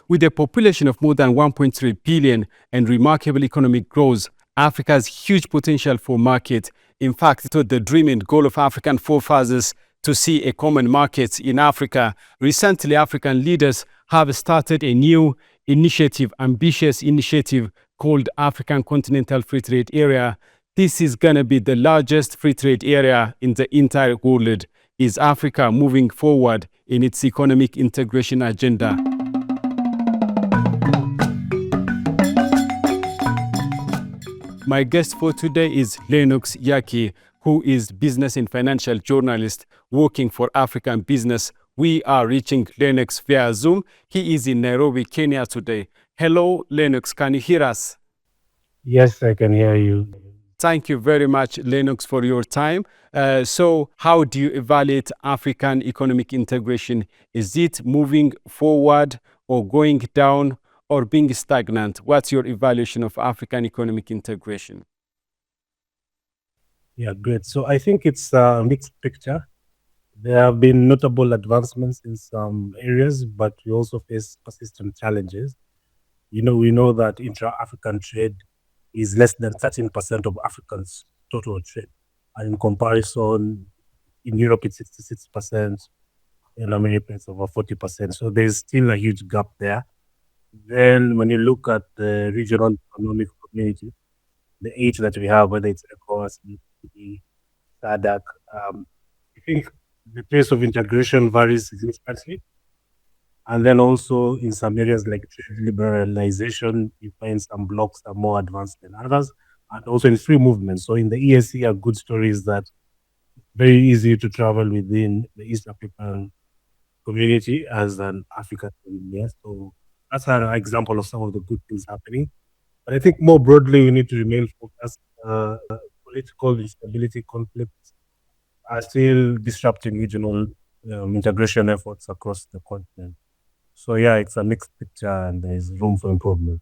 With a population of more than 1.3 billion and remarkable economic growth, Africa has huge potential for market. In fact, it was the dream and goal of African forefathers to see a common market in Africa. Recently, African leaders have started a new initiative, ambitious initiative called African Continental Free Trade Area. This is going to be the largest free trade area in the entire world. Is Africa moving forward in its economic integration agenda? My guest for today is Lennox Yaki, who is business and financial journalist working for African Business. We are reaching Lennox via Zoom. He is in Nairobi, Kenya today. Hello, Lennox. Can you hear us? Yes, I can hear you. Thank you very much, Lennox, for your time. So how do you evaluate African economic integration? Is it moving forward or going down or being stagnant? What's your evaluation of African economic integration? Yeah, great. So I think it's a mixed picture. There have been notable advancements in some areas, but we also face persistent challenges. We know that intra-African trade is less than 13% of Africa's total trade. And in comparison, in Europe, it's 66%, in America, it's over 40%. So there's still a huge gap there. Then when you look at the regional economic community, the eight that we have, whether it's ECOWAS, ECD, SADC, I think the pace of integration varies significantly. And then also in some areas like trade liberalization, you find some blocks are more advanced than others, and also in free movement. So in the EAC, a good story is that it's very easy to travel within the East African community as an African citizen. So that's an example of some of the good things happening. But I think more broadly, we need to remain focused. Political instability, conflicts are still disrupting regional integration efforts across the continent. So yeah, it's a mixed picture and there's room for improvement.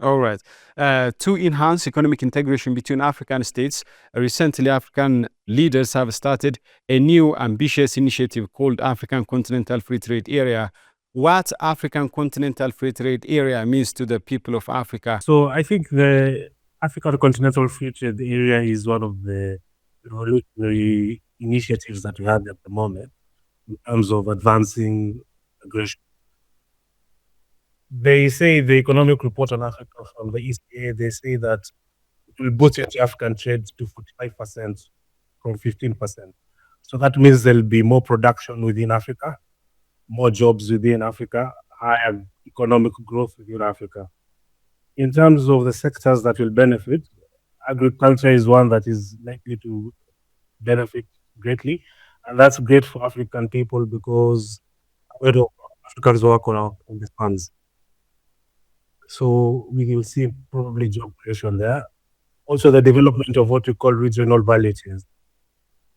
All right. To enhance economic integration between African states, recently African leaders have started a new ambitious initiative called African Continental Free Trade Area. What African Continental Free Trade Area means to the people of Africa? So I think the African Continental Free Trade Area is one of the revolutionary initiatives that we have at the moment in terms of advancing integration. They say the economic report on Africa from the ECA, they say that it will boost African trade to 45% from 15%. So that means there'll be more production within Africa, more jobs within Africa, higher economic growth within Africa. In terms of the sectors that will benefit, agriculture is one that is likely to benefit greatly. And that's great for African people because a lot of Africans work on the farms. So we will see probably job creation there. Also, the development of what we call regional value chains.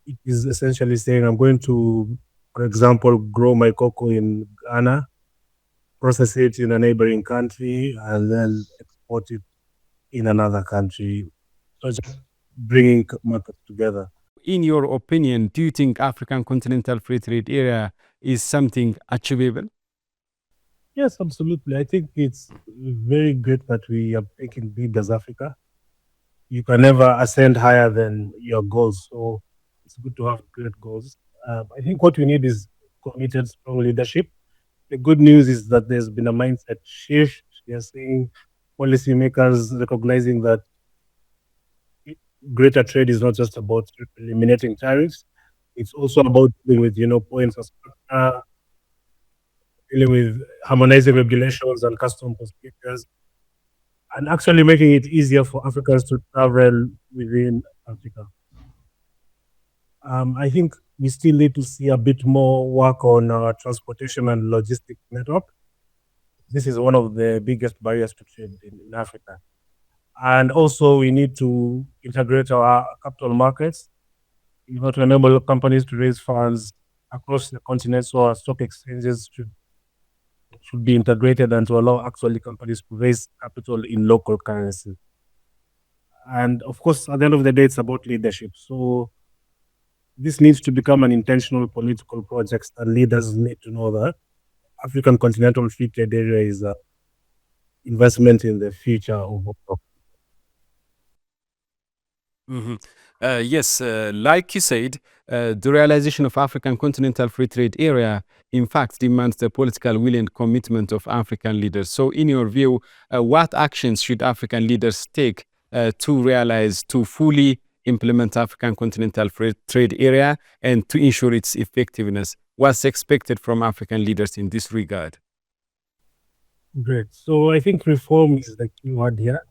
It is essentially saying I'm going to, for example, grow my cocoa in Ghana, process it in a neighboring country, and then export it in another country. So just bringing markets together. In your opinion, do you think African Continental Free Trade Area is something achievable? Yes, absolutely. I think it's very great that we are thinking big as Africa. You can never ascend higher than your goals. So it's good to have great goals. I think what we need is committed, strong leadership. The good news is that there's been a mindset shift. We are seeing policymakers recognizing that greater trade is not just about eliminating tariffs. It's also about dealing with, points of dealing with harmonizing regulations and custom procedures, and actually making it easier for Africans to travel within Africa. I think we still need to see a bit more work on our transportation and logistics network. This is one of the biggest barriers to trade in Africa. And also we need to integrate our capital markets, to enable companies to raise funds across the continent, so our stock exchanges should be integrated and to allow actually companies to raise capital in local currency. And of course, at the end of the day, it's about leadership. So this needs to become an intentional political project, and leaders need to know that. African Continental Free Trade Area is investment in the future of. Mhm. Yes, like you said, the realization of African Continental Free Trade Area, in fact, demands the political will and commitment of African leaders. So, in your view, what actions should African leaders take to fully implement African Continental Free Trade Area and to ensure its effectiveness? What's expected from African leaders in this regard? Great. So I think reform is the key word here.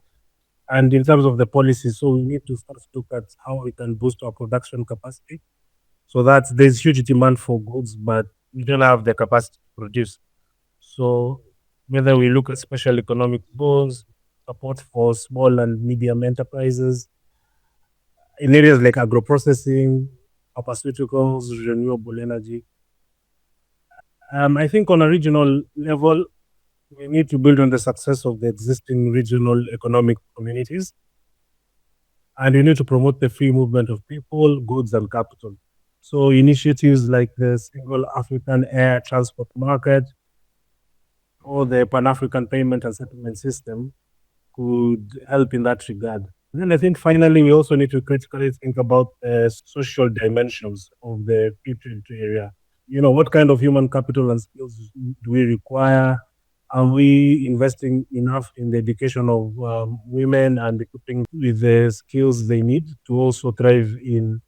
And in terms of the policy, so we need to first look at how we can boost our production capacity. So that there's huge demand for goods, but we don't have the capacity to produce. So whether we look at special economic zones, support for small and medium enterprises in areas like agro-processing, pharmaceuticals, renewable energy. I think on a regional level, we need to build on the success of the existing regional economic communities, and we need to promote the free movement of people, goods, and capital. So initiatives like the single African air transport market or the Pan-African payment and settlement system could help in that regard. And then I think finally we also need to critically think about the social dimensions of the free trade area. What kind of human capital and skills do we require? Are we investing enough in the education of women and equipping with the skills they need to also thrive in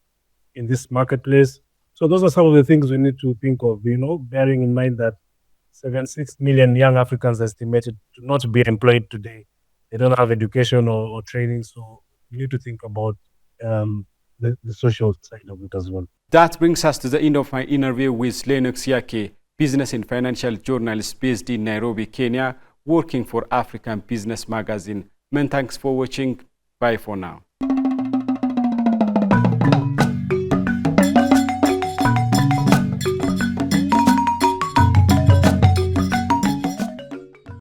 this marketplace? So those are some of the things we need to think of, bearing in mind that 76 million young Africans estimated to not be employed today. They don't have education or training, so we need to think about the social side of it as well. That brings us to the end of my interview with Lennox Yake, business and financial journalist based in Nairobi, Kenya, working for African Business Magazine. Many thanks for watching. Bye for now.